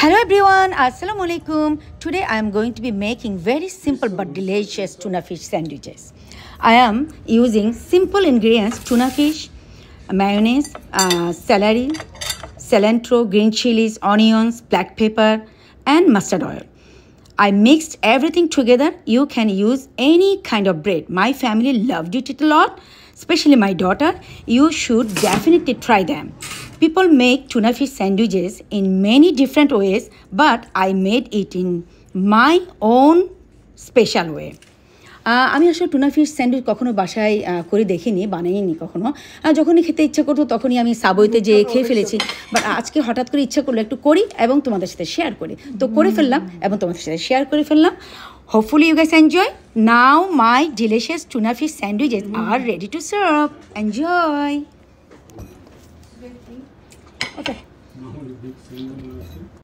Hello everyone, Assalamu alaikum. Today I am going to be making very simple but delicious tuna fish sandwiches. I am using simple ingredients: tuna fish, mayonnaise, celery, cilantro, green chilies, onions, black pepper, and mustard oil. I mixed everything together. You can use any kind of bread. My family loved it a lot, especially my daughter. You should definitely try them. People make tuna fish sandwiches in many different ways, but I made it in my own special way. আমি আসলে tuna fish sandwich কখনো বাসায় করে দেখিনি, বানাইনি কখনো। যখনই খেতে ইচ্ছা করতো তখনই আমি সাবওয়েতে যেয়ে খেয়ে ফেলেছি, বাট আজকে হঠাৎ করে ইচ্ছা করলো একটু করি এবং তোমাদের সাথে শেয়ার করি। তো করে ফেললাম এবং তোমাদের সাথে শেয়ার করে ফেললাম। Hopefully you guys enjoy. Now my delicious tuna fish sandwiches are ready to serve. Enjoy. Okay.